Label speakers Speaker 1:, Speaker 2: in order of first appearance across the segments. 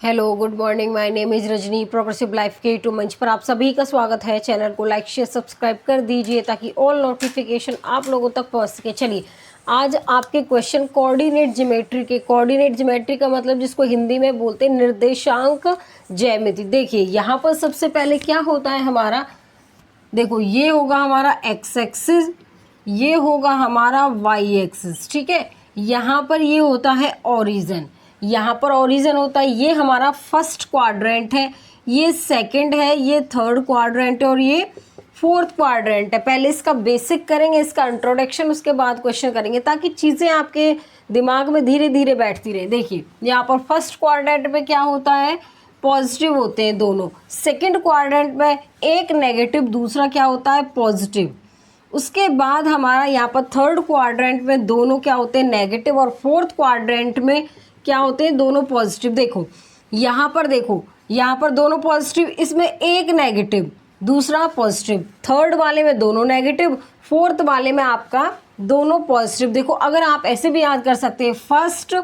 Speaker 1: Hello, good morning. My name is Rajni. Progressive life के to मंच पर आप सभी का स्वागत है। चैनल को लाइक शेयर सब्सक्राइब कर दीजिए ताकि ऑल नोटिफिकेशन आप लोगों तक पहुंच सके। चलिए, आज आपके क्वेश्चन कोऑर्डिनेट ज्योमेट्री के। कोऑर्डिनेट ज्योमेट्री का मतलब जिसको हिंदी में बोलते हैं निर्देशांक ज्यामिति। देखिए यहाँ पर सबसे पहले क्या होता है हमारा, देखो ये होगा हमारा एक्स एक्सिस, ये होगा हमारा वाई एक्सिस, ठीक है। यहाँ पर ये होता है ओरिजिन, यहाँ पर ओरिजिन होता है, ये हमारा फर्स्ट क्वाड्रेंट है, ये सेकंड है, ये थर्ड क्वाड्रेंट है और ये फोर्थ क्वाड्रेंट है। पहले इसका बेसिक करेंगे, इसका इंट्रोडक्शन, उसके बाद क्वेश्चन करेंगे ताकि चीज़ें आपके दिमाग में धीरे धीरे बैठती रहे। देखिए यहाँ पर फर्स्ट क्वाड्रेंट पे क्या होता है, पॉजिटिव होते हैं दोनों। सेकंड क्वाड्रेंट में एक नेगेटिव, दूसरा क्या होता है पॉजिटिव। उसके बाद हमारा यहाँ पर थर्ड क्वाड्रेंट में दोनों क्या होते हैं नेगेटिव, और फोर्थ क्वाड्रेंट में क्या होते हैं दोनों पॉजिटिव। देखो यहाँ पर, देखो यहाँ पर दोनों पॉजिटिव, इसमें एक नेगेटिव दूसरा पॉजिटिव, थर्ड वाले में दोनों नेगेटिव, फोर्थ वाले में आपका दोनों पॉजिटिव। देखो अगर आप ऐसे भी याद कर सकते हैं, फर्स्ट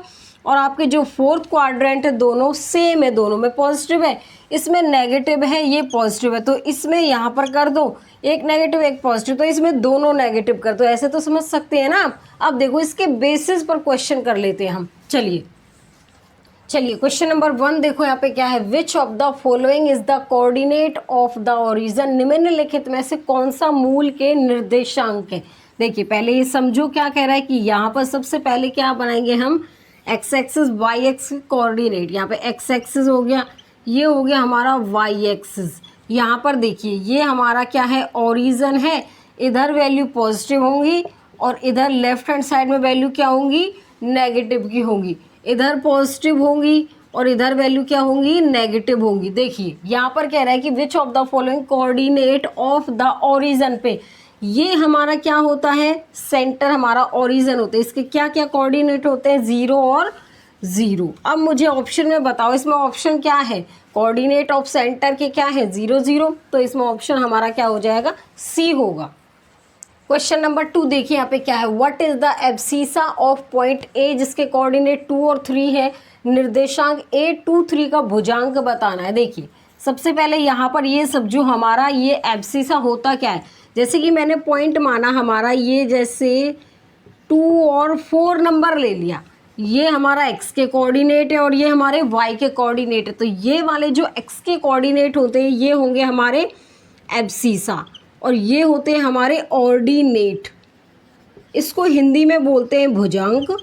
Speaker 1: और आपके जो फोर्थ क्वाड्रेंट है दोनों सेम है, दोनों में पॉजिटिव है, इसमें नेगेटिव है, ये पॉजिटिव है, तो इसमें यहाँ पर कर दो एक नेगेटिव एक पॉजिटिव, तो इसमें दोनों नेगेटिव कर दो। ऐसे तो समझ सकते हैं ना आप। अब देखो इसके बेसिस पर क्वेश्चन कर लेते हैं हम। चलिए क्वेश्चन नंबर 1 देखो यहाँ पे क्या है, which of the following is the coordinate of the origin. निम्नलिखित में से कौन सा मूल के निर्देशांक है। देखिए पहले ये समझो क्या कह रहा है कि यहाँ पर सबसे पहले क्या बनाएंगे हम, X axis Y axis coordinate. यहाँ पे एक्स एक्सिस हो गया, ये हो गया हमारा वाई एक्सिस। यहाँ पर देखिए ये हमारा क्या है ओरिजिन है, इधर वैल्यू पॉजिटिव होंगी और इधर लेफ्ट हैंड साइड में वैल्यू क्या होंगी नेगेटिव की होंगी, इधर पॉजिटिव होंगी और इधर वैल्यू क्या होंगी नेगेटिव होंगी। देखिए यहाँ पर कह रहा है कि which of the following coordinate of the origin पे, ये हमारा क्या होता है सेंटर हमारा ओरिजिन होता है, इसके क्या क्या कोऑर्डिनेट होते हैं 0 और 0। अब मुझे ऑप्शन में बताओ इसमें ऑप्शन क्या है, कोऑर्डिनेट ऑफ सेंटर के क्या है 0 0, तो इसमें ऑप्शन हमारा क्या हो जाएगा सी होगा। क्वेश्चन नंबर 2 देखिए यहाँ पे क्या है, what is the abscissa of point A, जिसके कोऑर्डिनेट 2 और 3 है, निर्देशांक ए 2 3 का भुजांक बताना है। देखिए सबसे पहले यहाँ पर ये सब जो हमारा ये एब्सिसा होता क्या है, जैसे कि मैंने पॉइंट माना हमारा ये, जैसे 2 और 4 नंबर ले लिया, ये हमारा एक्स के कोऑर्डिनेट है और ये हमारे वाई के कोऑर्डिनेट है, तो ये वाले जो एक्स के कोऑर्डिनेट होते हैं ये होंगे हमारे एब्सिसा और ये होते हैं हमारे ऑर्डिनेट। इसको हिंदी में बोलते हैं भुजांक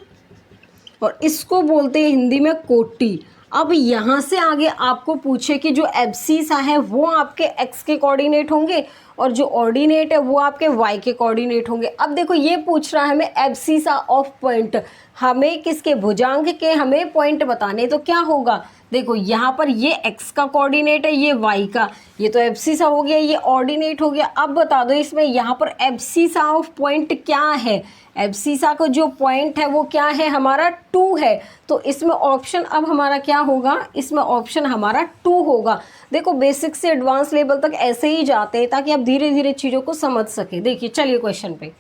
Speaker 1: और इसको बोलते हैं हिंदी में कोटि। अब यहाँ से आगे आपको पूछे कि जो एब्सिसा है वो आपके एक्स के कोऑर्डिनेट होंगे और जो ऑर्डिनेट है वो आपके वाई के कोऑर्डिनेट होंगे। अब देखो ये पूछ रहा है हमें एब्सिसा ऑफ पॉइंट, हमें किसके भुजांक के हमें पॉइंट बताने, तो क्या होगा देखो यहाँ पर ये x का कोऑर्डिनेट है, ये y का, ये तो एब्सिसा हो गया, ये ऑर्डिनेट हो गया। अब बता दो इसमें यहाँ पर एब्सिसा ऑफ पॉइंट क्या है, एब्सिसा का जो पॉइंट है वो क्या है हमारा 2 है, तो इसमें ऑप्शन अब हमारा क्या होगा, इसमें ऑप्शन हमारा 2 होगा। देखो बेसिक से एडवांस लेवल तक ऐसे ही जाते हैं ताकि आप धीरे धीरे चीज़ों को समझ सके। देखिए चलिए क्वेश्चन पे,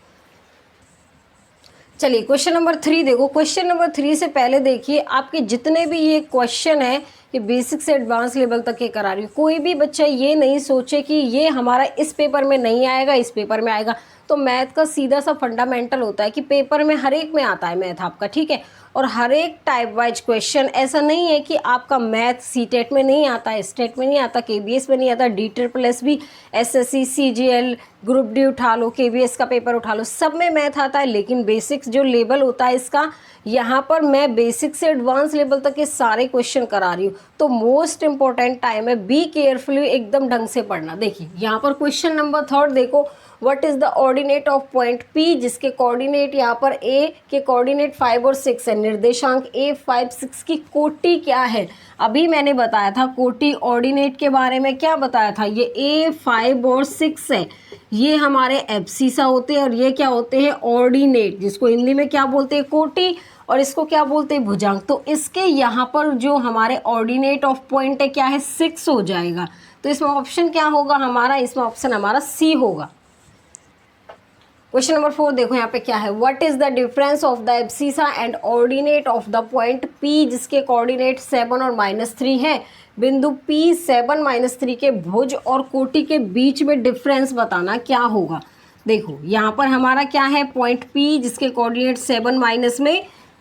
Speaker 1: चलिए क्वेश्चन नंबर 3 देखो। क्वेश्चन नंबर 3 से पहले देखिए आपके जितने भी ये क्वेश्चन है ये बेसिक से एडवांस लेवल तक के करा रही हूँ। कोई भी बच्चा ये नहीं सोचे कि ये हमारा इस पेपर में नहीं आएगा इस पेपर में आएगा, तो मैथ का सीधा सा फंडामेंटल होता है कि पेपर में हर एक में आता है मैथ आपका, ठीक है। और हर एक टाइप वाइज क्वेश्चन, ऐसा नहीं है कि आपका मैथ सीटेट में नहीं आता है, स्टेट में नहीं आता, केबीएस में नहीं आता, DSSS, SSC, CGL, group D उठा लो, KBS का पेपर उठा लो, सब में मैथ आता है। लेकिन बेसिक्स जो लेवल होता है इसका, यहाँ पर मैं बेसिक से एडवांस लेवल तक के सारे क्वेश्चन करा रही हूँ, तो मोस्ट इंपॉर्टेंट टाइम है, बी केयरफुली एकदम ढंग से पढ़ना। देखिए यहाँ पर क्वेश्चन नंबर 3 देखो, what is the ordinate of point P, जिसके कोऑर्डिनेट यहाँ पर A के कोऑर्डिनेट 5 और 6 है, निर्देशांक A 5 6 की कोटि क्या है। अभी मैंने बताया था कोटि ऑर्डिनेट के बारे में, क्या बताया था, ये A 5 और 6 है, ये हमारे एब्सिसा होते हैं और ये क्या होते हैं ऑर्डिनेट, जिसको हिंदी में क्या बोलते हैं कोटि और इसको क्या बोलते हैं भुजांक। तो इसके यहाँ पर जो हमारे ऑर्डिनेट ऑफ पॉइंट है क्या है 6 हो जाएगा, तो इसमें ऑप्शन क्या होगा हमारा, इसमें ऑप्शन हमारा सी होगा। क्वेश्चन नंबर 4 देखो यहाँ पे क्या है, what is the difference of the abscissa and ordinate of the point P जिसके कोऑर्डिनेट 7 और -3 है। बिंदु P 7 -3 के भुज और कोटि के बीच में डिफरेंस बताना क्या होगा। देखो यहाँ पर हमारा क्या है, पॉइंट P जिसके कोऑर्डिनेट 7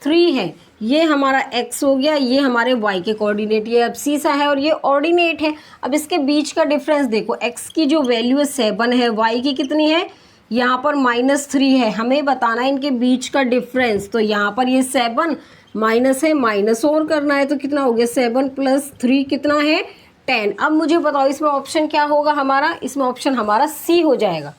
Speaker 1: -3 है, ये हमारा x हो गया, ये हमारे y के कोऑर्डिनेट, ये एब्सिसा है और ये ऑर्डिनेट है। अब इसके बीच का डिफरेंस देखो, x की जो वैल्यू है 7 है, y की कितनी है, यहाँ पर -3 है, हमें बताना है इनके बीच का डिफरेंस। तो यहाँ पर ये 7 माइनस है, माइनस और करना है तो कितना हो गया, 7 + 3 कितना है, 10। अब मुझे बताओ इसमें ऑप्शन क्या होगा हमारा, इसमें ऑप्शन हमारा सी हो जाएगा।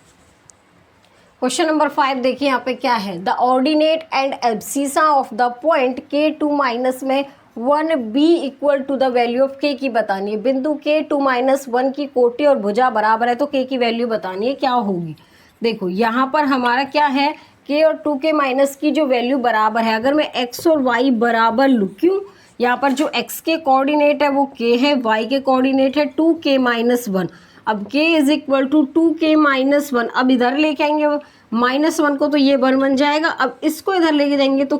Speaker 1: क्वेश्चन नंबर 5 देखिए यहाँ पे क्या है, the ordinate and abscissa of the point K2 में 1b equal to the value of k की बतानी है। बिंदु K2 - 1 की कोटि और भुजा बराबर है तो k की वैल्यू बतानी है क्या होगी। देखो यहाँ पर हमारा क्या है, k और 2k माइनस की जो वैल्यू बराबर है, अगर मैं x और y बराबर लूँ, क्यों, यहाँ पर जो x के कोऑर्डिनेट है वो k है, y के कोऑर्डिनेट है 2k - 1। अब k = 2k - 1, अब इधर लेके आएंगे -1 को तो ये 1 बन जाएगा, अब इसको इधर लेके जाएंगे तो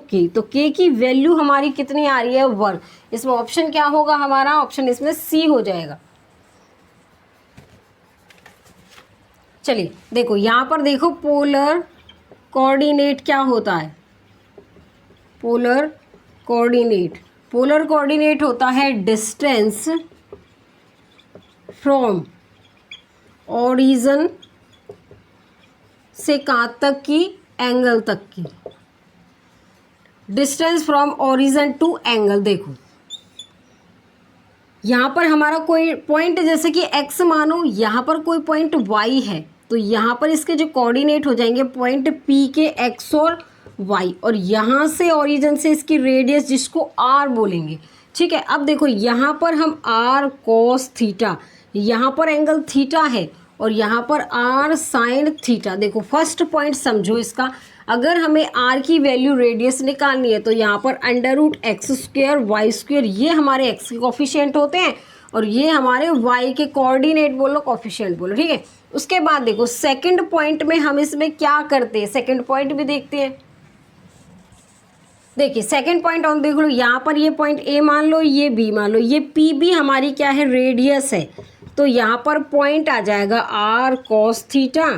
Speaker 1: k की वैल्यू हमारी कितनी आ रही है, 1। इसमें ऑप्शन क्या होगा हमारा, ऑप्शन इसमें सी हो जाएगा। चलिए देखो यहाँ पर देखो, पोलर कोऑर्डिनेट क्या होता है, पोलर कोऑर्डिनेट होता है डिस्टेंस फ्रॉम ओरिजिन से कहाँ तक की, एंगल तक की, distance from origin to angle. देखो यहाँ पर हमारा कोई पॉइंट जैसे कि x मानो, यहाँ पर कोई पॉइंट y है, तो यहाँ पर इसके जो कोऑर्डिनेट हो जाएंगे पॉइंट P के x और y, और यहाँ से ओरिजिन से इसकी रेडियस जिसको r बोलेंगे, ठीक है। अब देखो यहाँ पर हम r cos थीटा, यहाँ पर एंगल थीटा है और यहाँ पर r sin थीटा। देखो फर्स्ट पॉइंट समझो इसका, अगर हमें r की वैल्यू रेडियस निकालनी है तो यहाँ पर √x² y², ये हमारे x के कोफिशिएंट होते हैं और ये हमारे y के कोऑर्डिनेट बोलो, कोफिशिएंट बोलो, ठीक है। उसके बाद देखो सेकंड पॉइंट में हम इसमें क्या करते हैं, सेकंड पॉइंट भी देखते हैं। देखिए सेकंड पॉइंट ऑन देख लो, यहाँ पर ये पॉइंट A मान लो, ये B मान लो, ये P भी हमारी क्या है, रेडियस है, तो यहाँ पर पॉइंट आ जाएगा r cos थीटा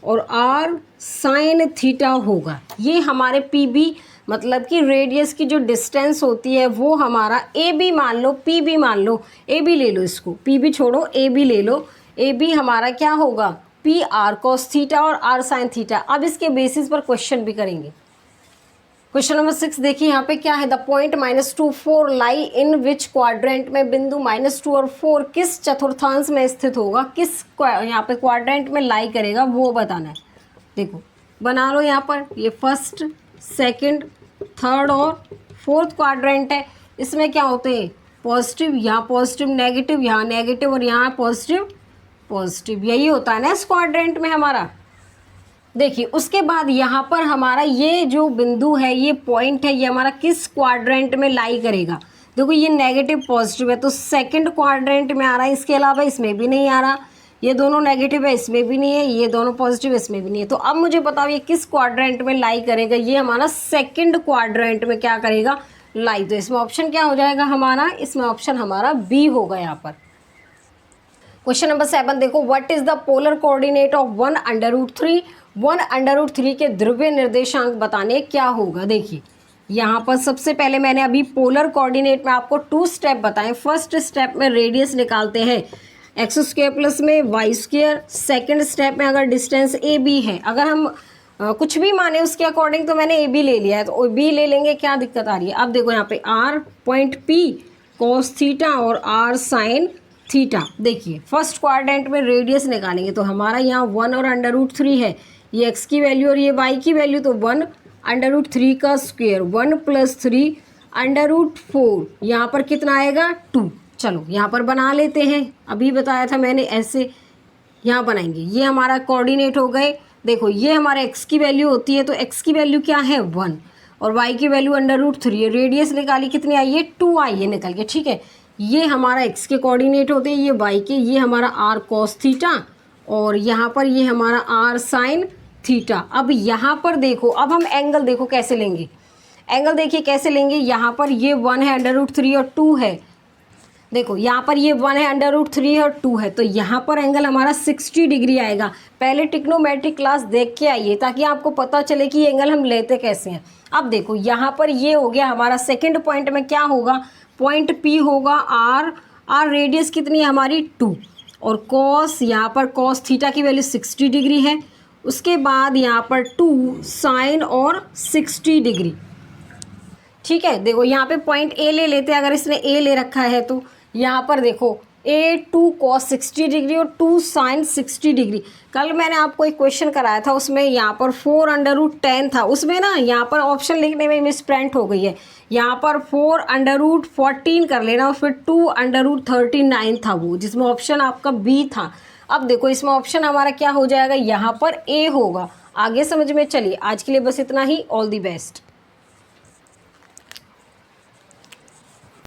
Speaker 1: और r sin थीटा होगा। ये हमारे PB मतलब कि रेडियस की जो डिस्टेंस होती है वो हमारा AB मान लो, PB मान लो, AB ले लो, इसको PB छोड़ो AB ले लो, AB हमारा क्या होगा, P r cos थीटा और r sin थीटा। अब इसके बेसिस पर क्वेश्चन भी करेंगे। क्वेश्चन नंबर 6 देखिए यहाँ पे क्या है, the point -2 4 lie in which quadrant में, बिंदु -2 और 4 किस चतुर्थांश में स्थित होगा, किस यहाँ पे क्वाड्रेंट में लाई करेगा वो बताना है। देखो बना लो, यहाँ पर ये फर्स्ट, सेकंड, थर्ड और फोर्थ क्वाड्रेंट है। इसमें क्या होते हैं, पॉजिटिव, यहाँ पॉजिटिव नेगेटिव, यहाँ नेगेटिव और यहाँ पॉजिटिव पॉजिटिव, यही होता है ना इस क्वाड्रेंट में हमारा। देखिए उसके बाद यहाँ पर हमारा ये जो बिंदु है, ये पॉइंट है, ये हमारा किस क्वाड्रेंट में लाई करेगा। देखो ये नेगेटिव पॉजिटिव है तो सेकंड क्वाड्रेंट में आ रहा है, इसके अलावा इसमें भी नहीं आ रहा, ये दोनों नेगेटिव है इसमें भी नहीं है, ये दोनों पॉजिटिव इसमें भी नहीं है। तो अब मुझे बताओ ये किस क्वाड्रेंट में लाई करेगा, ये हमारा सेकंड क्वाड्रेंट में क्या करेगा, लाई। तो इसमें ऑप्शन क्या हो जाएगा हमारा, इसमें ऑप्शन हमारा बी होगा यहाँ पर। क्वेश्चन नंबर 7 देखो, what is the polar coordinate of 1√3, 1√3 के ध्रुवीय निर्देशांक बताने क्या होगा। देखिए यहाँ पर सबसे पहले मैंने अभी पोलर कोऑर्डिनेट में आपको 2 स्टेप बताएं। फर्स्ट स्टेप में रेडियस निकालते हैं x² प्लस में y², सेकंड स्टेप में अगर डिस्टेंस AB है, अगर हम कुछ भी माने उसके अकॉर्डिंग, तो मैंने AB ले लिया है तो B ले लेंगे, क्या दिक्कत आ रही है। अब देखो यहाँ पे r point P cos theta और r sin थीटा। देखिए फर्स्ट क्वाड्रेंट में रेडियस निकालेंगे तो हमारा यहाँ 1 और √3 है, ये x की वैल्यू और ये y की वैल्यू, तो 1√3 का स्क्वायर, 1 + 3 √4, यहाँ पर कितना आएगा 2। चलो यहाँ पर बना लेते हैं, अभी बताया था मैंने ऐसे यहाँ बनाएंगे। ये हमारा कोऑर्डिनेट हो गए। देखो ये हमारा x की वैल्यू होती है तो x की वैल्यू क्या है 1 और y की वैल्यू √3 है। रेडियस निकाली, कितनी आई है 2 आई है निकल के, ठीक है। ये हमारा x के कोऑर्डिनेट होते हैं, ये y के, ये हमारा r cos थीटा और यहाँ पर ये हमारा r sin थीटा। अब यहाँ पर देखो, अब हम एंगल देखो कैसे लेंगे, एंगल देखिए कैसे लेंगे। यहाँ पर ये 1 है √3 और 2 है, देखो यहाँ पर ये 1 है √3 और 2 है, तो यहाँ पर एंगल हमारा 60 डिग्री आएगा। पहले ट्रिग्नोमेट्रिक क्लास देख के आइए ताकि आपको पता चले कि ये एंगल हम लेते कैसे हैं। अब देखो यहाँ पर ये हो गया हमारा सेकंड पॉइंट में क्या होगा, पॉइंट P होगा R रेडियस कितनी है हमारी 2, और कॉस यहाँ पर कॉस थीटा की वैल्यू 60 डिग्री है। उसके बाद यहाँ पर 2 साइन और 60 डिग्री। ठीक है, देखो यहाँ पे पॉइंट A ले लेते हैं, अगर इसने A ले रखा है तो यहाँ पर देखो A2 cos 60 डिग्री और 2 sin 60 डिग्री। कल मैंने आपको एक क्वेश्चन कराया था, उसमें यहाँ पर 4√10 था, उसमें ना यहाँ पर ऑप्शन लिखने में मिसप्रिंट हो गई है। यहाँ पर 4√14 कर लेना और फिर 2√39 था वो, जिसमें ऑप्शन आपका B था। अब देखो इसमें ऑप्शन हमारा क्या हो जाएगा, यहाँ पर A होगा। आगे समझ में चलिए, आज के लिए बस इतना ही। All the best.